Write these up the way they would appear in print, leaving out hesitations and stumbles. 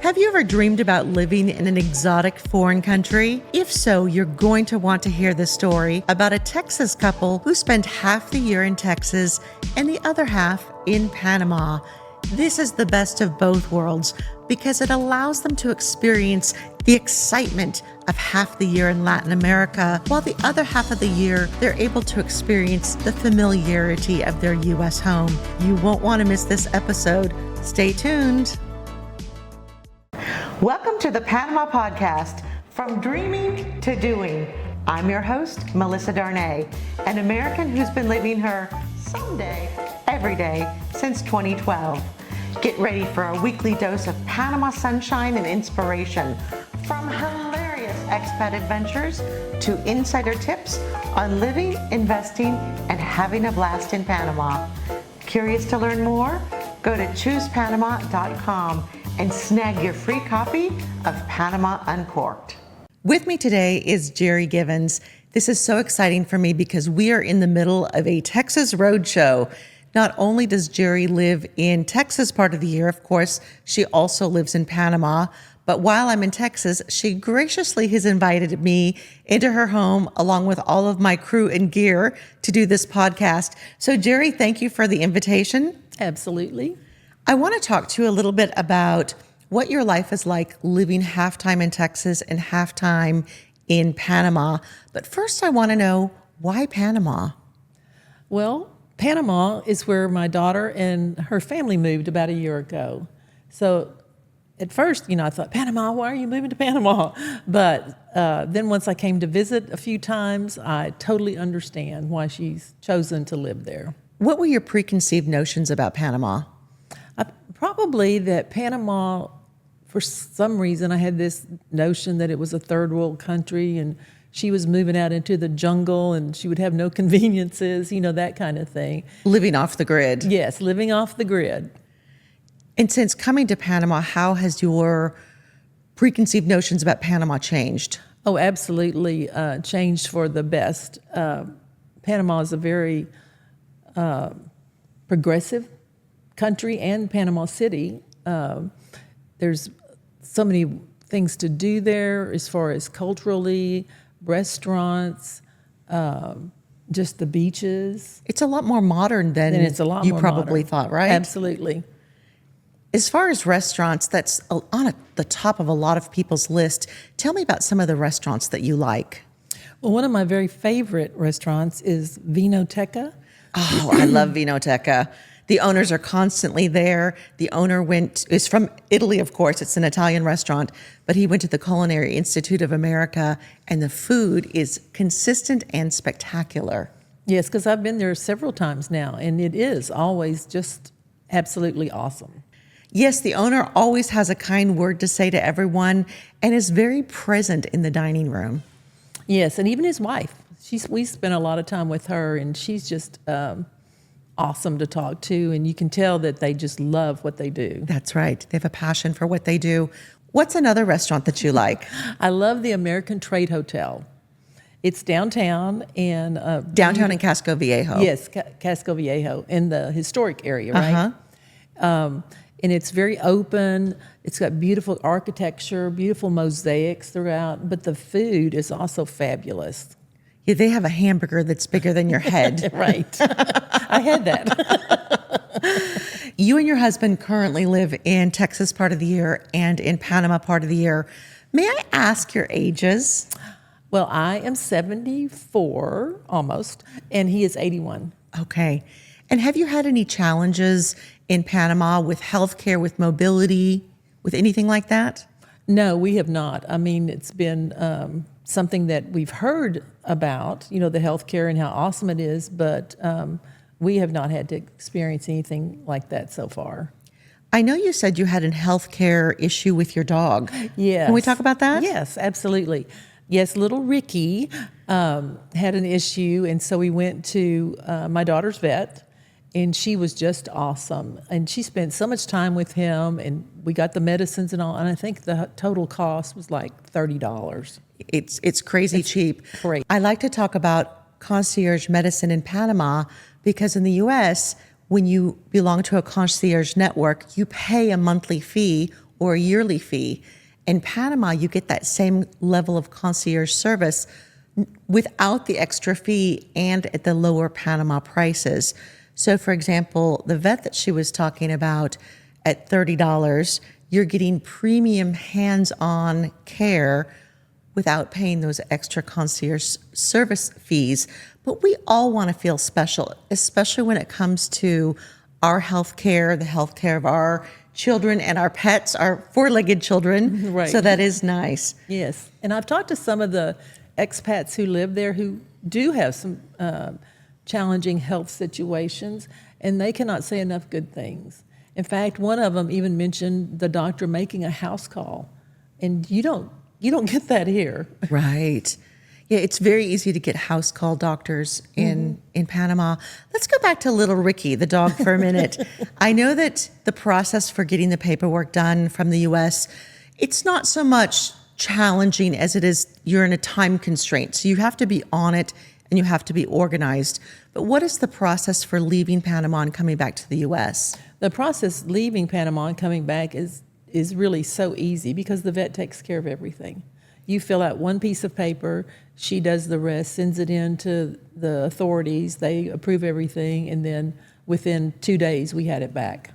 Have you ever dreamed about living in an exotic foreign country? If so, you're going to want to hear the story about a Texas couple who spent half the year in Texas and the other half in Panama. This is the best of both worlds because it allows them to experience the excitement of half the year in Latin America, while the other half of the year, they're able to experience the familiarity of their U.S. home. You won't want to miss this episode. Stay tuned. Welcome to the Panama Podcast, From Dreaming to Doing. I'm your host, Melissa Darnay, an American who's been living her someday, every day since 2012. Get ready for a weekly dose of Panama sunshine and inspiration, from hilarious expat adventures to insider tips on living, investing, and having a blast in Panama. Curious to learn more? Go to choosepanama.com and snag your free copy of Panama Uncorked. With me today is Jerry Givens. This is so exciting for me because we are in the middle of a Texas roadshow. Not only does Jerry live in Texas part of the year, of course, she also lives in Panama. But while I'm in Texas, she graciously has invited me into her home along with all of my crew and gear to do this podcast. So Jerry, thank you for the invitation. Absolutely. I want to talk to you a little bit about what your life is like living half-time in Texas and half-time in Panama. But first, I want to know, why Panama? Well, Panama is where my daughter and her family moved about a year ago. So at first, I thought, Panama, why are you moving to Panama? But then once I came to visit a few times, I totally understand why she's chosen to live there. What were your preconceived notions about Panama? Probably that Panama, for some reason, I had this notion that it was a third world country and she was moving out into the jungle and she would have no conveniences, that kind of thing. Living off the grid. Yes, living off the grid. And since coming to Panama, how has your preconceived notions about Panama changed? Oh, absolutely changed for the best. Panama is a very progressive country, and Panama City. There's so many things to do there as far as culturally, restaurants, just the beaches. It's a lot more modern than you probably thought, right? Absolutely. As far as restaurants, that's on the top of a lot of people's list. Tell me about some of the restaurants that you like. Well, one of my very favorite restaurants is Vinoteca. Oh, I love Vinoteca. The owners are constantly there. The owner is from Italy, of course. It's an Italian restaurant, but he went to the Culinary Institute of America, and the food is consistent and spectacular. Yes, because I've been there several times now, and it is always just absolutely awesome. Yes, the owner always has a kind word to say to everyone and is very present in the dining room. Yes, and even his wife. We spent a lot of time with her, and she's just awesome to talk to, and you can tell that they just love what they do. That's right. They have a passion for what they do. What's another restaurant that you like? I love the American Trade Hotel. It's downtown and downtown in Casco Viejo. Yes, Casco Viejo, in the historic area, right? And it's very open. It's got beautiful architecture, beautiful mosaics throughout, but the food is also fabulous. Yeah, they have a hamburger that's bigger than your head. Right. I had that. You and your husband currently live in Texas part of the year and in Panama part of the year. May I ask your ages? Well, I am 74, almost, and he is 81. Okay. And have you had any challenges in Panama with healthcare, with mobility, with anything like that? No, we have not. I mean, it's been something that we've heard about, the healthcare and how awesome it is, but we have not had to experience anything like that so far. I know you said you had a healthcare issue with your dog. Yes. Can we talk about that? Yes, absolutely. Yes, little Ricky had an issue, and so we went to my daughter's vet, and she was just awesome. And she spent so much time with him, and we got the medicines and all, and I think the total cost was like $30. It's crazy cheap. Great. I like to talk about concierge medicine in Panama because in the U.S., when you belong to a concierge network, you pay a monthly fee or a yearly fee. In Panama, you get that same level of concierge service without the extra fee and at the lower Panama prices. So, for example, the vet that she was talking about at $30, you're getting premium hands-on care without paying those extra concierge service fees. But we all want to feel special, especially when it comes to our health care, the health care of our children and our pets, our four-legged children. Right. So that is nice. Yes. And I've talked to some of the expats who live there who do have some challenging health situations, and they cannot say enough good things. In fact, one of them even mentioned the doctor making a house call, and you don't get that here. Right. Yeah, it's very easy to get house call doctors in Panama. Let's go back to little Ricky, the dog, for a minute. I know that the process for getting the paperwork done from the U.S., it's not so much challenging as it is you're in a time constraint. So you have to be on it and you have to be organized. But what is the process for leaving Panama and coming back to the U.S.? The process leaving Panama and coming back is really so easy because the vet takes care of everything. You fill out one piece of paper, she does the rest, sends it in to the authorities, they approve everything, and then within 2 days we had it back.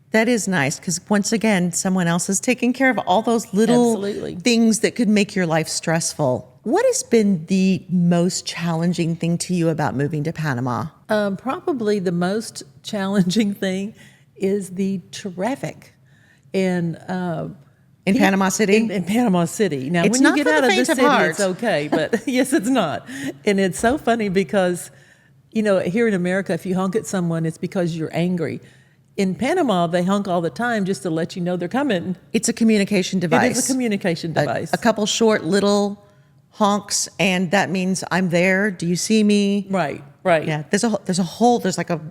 That is nice because once again, someone else is taking care of all those little Absolutely. things that could make your life stressful. What has been the most challenging thing to you about moving to Panama? Probably the most challenging thing is the traffic. And In Panama City? In Panama City. Now, It's when not you for get the out of the faint of city, heart. it's okay, but yes, it's not. And it's so funny because, here in America, if you honk at someone, it's because you're angry. In Panama, they honk all the time just to let you know they're coming. It's a communication device. It is a communication device. A couple short little honks, and that means I'm there. Do you see me? Right. Yeah, there's like a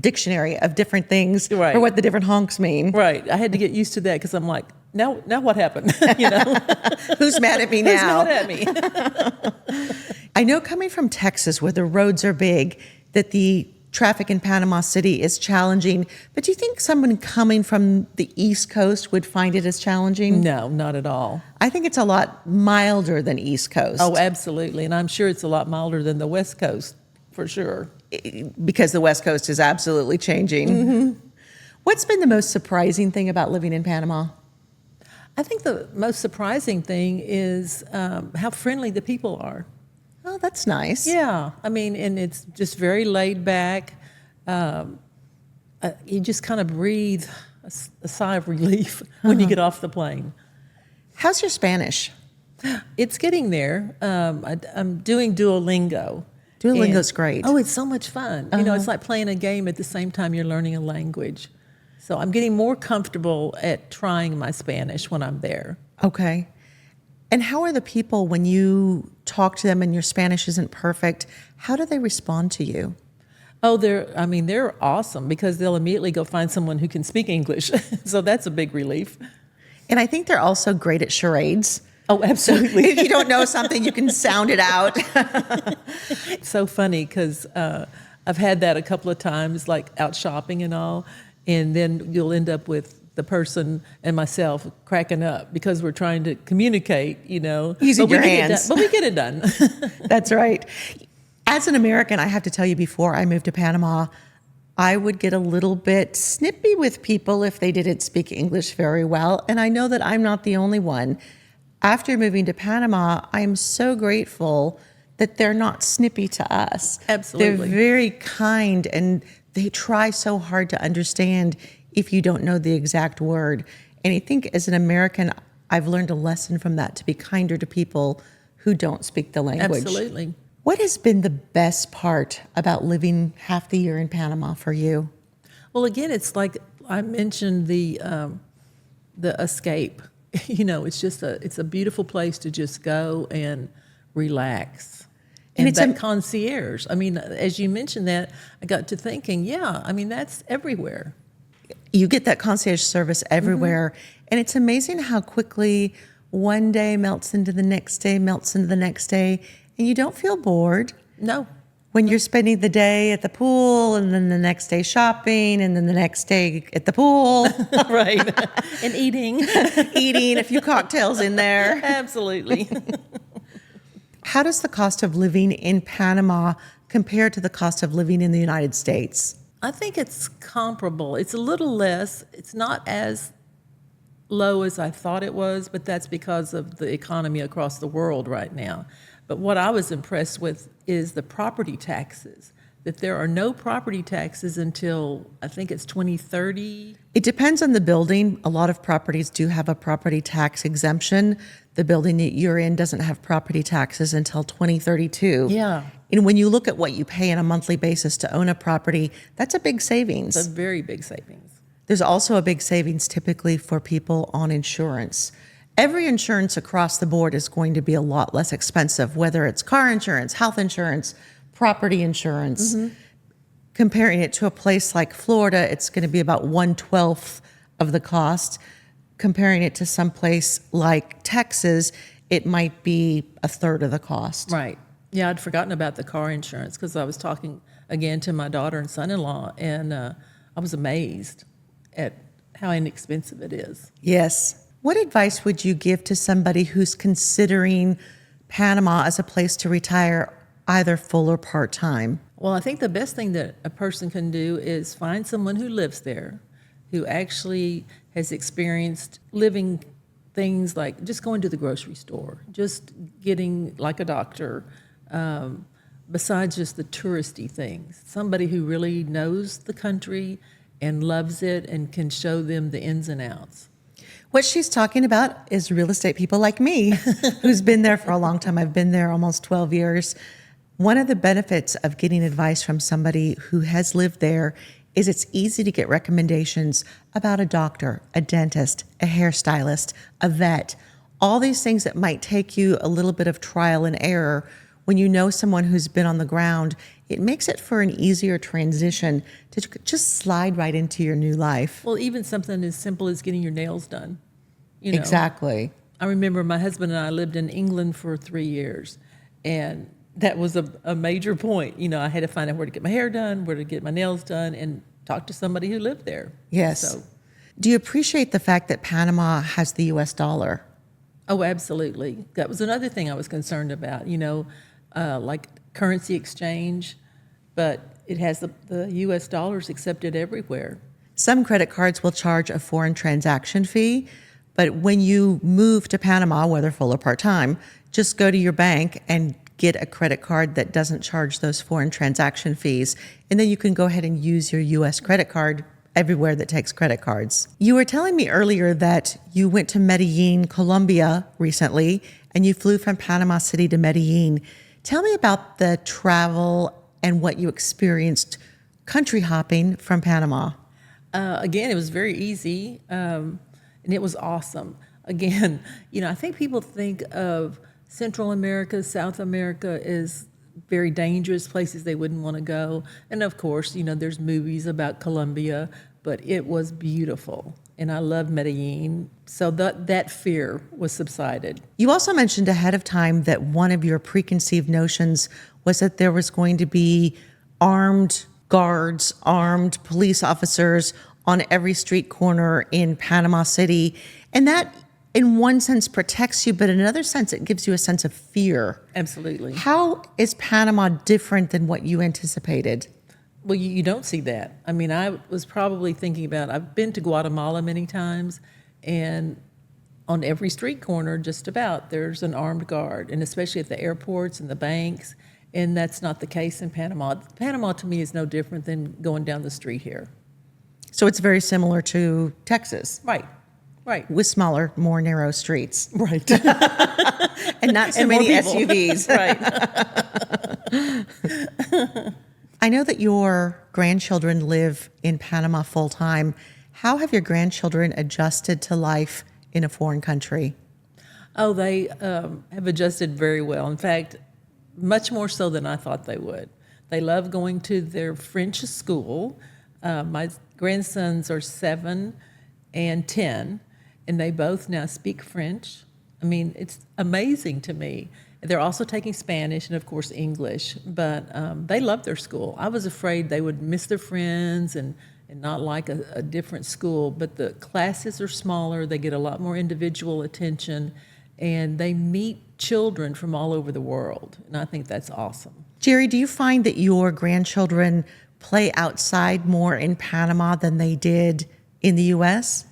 dictionary of different things Right. for what the different honks mean. Right. I had to get used to that because I'm like, now what happened? Who's mad at me Who's now? mad at me? I know coming from Texas where the roads are big that the traffic in Panama City is challenging, but do you think someone coming from the East Coast would find it as challenging? No, not at all. I think it's a lot milder than East Coast. Oh, absolutely. And I'm sure it's a lot milder than the West Coast, for sure. Because the West Coast is absolutely changing. What's been the most surprising thing about living in Panama? I think the most surprising thing is how friendly the people are. Oh, that's nice. Yeah, I mean, and it's just very laid back. You just kind of breathe a sigh of relief when you get off the plane. How's your Spanish? It's getting there. I'm doing Duolingo. Duolingo's great. Oh, it's so much fun. It's like playing a game at the same time you're learning a language. So I'm getting more comfortable at trying my Spanish when I'm there. Okay. And how are the people when you talk to them and your Spanish isn't perfect? How do they respond to you? Oh, they're awesome because they'll immediately go find someone who can speak English. So that's a big relief. And I think they're also great at charades. Oh, absolutely. If you don't know something, you can sound it out. It's so funny because I've had that a couple of times, like out shopping and all, and then you'll end up with the person and myself cracking up because we're trying to communicate, Using your hands. But we get it done. That's right. As an American, I have to tell you, before I moved to Panama, I would get a little bit snippy with people if they didn't speak English very well. And I know that I'm not the only one. After moving to Panama, I am so grateful that they're not snippy to us. Absolutely. They're very kind and they try so hard to understand if you don't know the exact word. And I think as an American, I've learned a lesson from that, to be kinder to people who don't speak the language. Absolutely. What has been the best part about living half the year in Panama for you? Well, again, it's like I mentioned the escape. It's a beautiful place to just go and relax. And it's that concierge. I mean, as you mentioned that, I got to thinking, that's everywhere. You get that concierge service everywhere. And it's amazing how quickly one day melts into the next day, melts into the next day, and you don't feel bored. No. When you're spending the day at the pool and then the next day shopping and then the next day at the pool. Right. And eating. Eating a few cocktails in there. Absolutely. How does the cost of living in Panama compare to the cost of living in the United States? I think it's comparable. It's a little less. It's not as low as I thought it was, but that's because of the economy across the world right now. But what I was impressed with is the property taxes, that there are no property taxes until I think it's 2030. It depends on the building. A lot of properties do have a property tax exemption. The building that you're in doesn't have property taxes until 2032. Yeah. And when you look at what you pay on a monthly basis to own a property, that's a big savings. It's a very big savings. There's also a big savings typically for people on insurance. Every insurance across the board is going to be a lot less expensive, whether it's car insurance, health insurance, property insurance. Mm-hmm. Comparing it to a place like Florida, it's going to be about 1/12 of the cost. Comparing it to some place like Texas, it might be a third of the cost. Right. Yeah, I'd forgotten about the car insurance because I was talking again to my daughter and son-in-law, and I was amazed at how inexpensive it is. Yes. What advice would you give to somebody who's considering Panama as a place to retire, either full or part-time? Well, I think the best thing that a person can do is find someone who lives there, who actually has experienced living things like just going to the grocery store, just getting like a doctor, besides just the touristy things. Somebody who really knows the country and loves it and can show them the ins and outs. What she's talking about is real estate people like me, who's been there for a long time. I've been there almost 12 years. One of the benefits of getting advice from somebody who has lived there is it's easy to get recommendations about a doctor, a dentist, a hairstylist, a vet, all these things that might take you a little bit of trial and error. When you know someone who's been on the ground, it makes it for an easier transition to just slide right into your new life. Well, even something as simple as getting your nails done. You know, Exactly. I remember my husband and I lived in England for 3 years, and that was a major point. You know, I had to find out where to get my hair done, where to get my nails done, and talk to somebody who lived there. Yes. So, do you appreciate the fact that Panama has the U.S. dollar? oh, absolutely. That was another thing I was concerned about, you know, like currency exchange, but it has the U.S. dollars accepted everywhere. Some credit cards will charge a foreign transaction fee, but when you move to Panama, whether full or part-time, just go to your bank and get a credit card that doesn't charge those foreign transaction fees, and then you can go ahead and use your U.S. credit card everywhere that takes credit cards. You were telling me earlier that you went to Medellin, Colombia recently, and you flew from Panama City to Medellin. Tell me about the travel and what you experienced country hopping from Panama. Again, it was very easy, and it was awesome. Again, you know, I think people think of Central America, South America as very dangerous places they wouldn't want to go. And of course, you know, there's movies about Colombia, but it was beautiful. And I loved Medellin. So that fear was subsided. You also mentioned ahead of time that one of your preconceived notions was that there was going to be armed guards, armed police officers on every street corner in Panama City. And that, in one sense, protects you, but in another sense, it gives you a sense of fear. Absolutely. How is Panama different than what you anticipated? Well, you don't see that. I mean, I was probably thinking about, I've been to Guatemala many times, and on every street corner, just about, there's an armed guard, and especially at the airports and the banks, and that's not the case in Panama. Panama, to me, is no different than going down the street here. So it's very similar to Texas. Right. With smaller, more narrow streets. Right. And not so And more many people. SUVs. Right. I know that your grandchildren live in Panama full time. How have your grandchildren adjusted to life in a foreign country? Oh, they have adjusted very well. In fact, much more so than I thought they would. They love going to their French school. My grandsons are 7 and 10, and they both now speak French. I mean, it's amazing to me. They're also taking Spanish and, of course, English, but they love their school. I was afraid they would miss their friends and not like a different school, but the classes are smaller, they get a lot more individual attention, and they meet children from all over the world, and I think that's awesome. Jerry, do you find that your grandchildren play outside more in Panama than they did in the U.S.?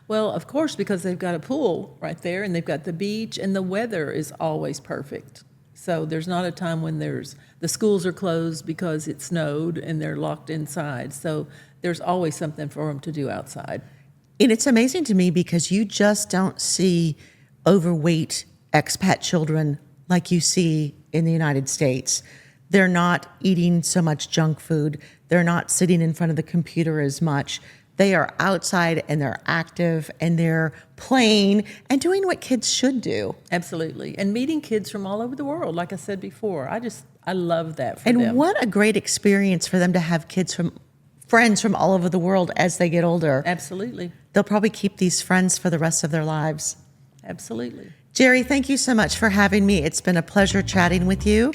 Well, of course, because they've got a pool right there, and they've got the beach, and the weather is always perfect. So there's not a time when the schools are closed because it snowed and they're locked inside. So there's always something for them to do outside. And it's amazing to me because you just don't see overweight expat children like you see in the United States. They're not eating so much junk food. They're not sitting in front of the computer as much. They are outside and they're active and they're playing and doing what kids should do. Absolutely. And meeting kids from all over the world, like I said before. I love that for them. them. And what a great experience for them to have friends from all over the world as they get older. Absolutely. They'll probably keep these friends for the rest of their lives. Absolutely. Jerry, thank you so much for having me. It's been a pleasure chatting with you.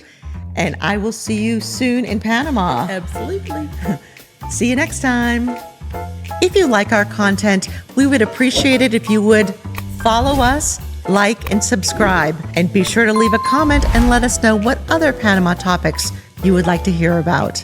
And I will see you soon in Panama. Absolutely. See you next time. If you like our content, we would appreciate it if you would follow us, like, and subscribe. And be sure to leave a comment and let us know what other Panama topics you would like to hear about.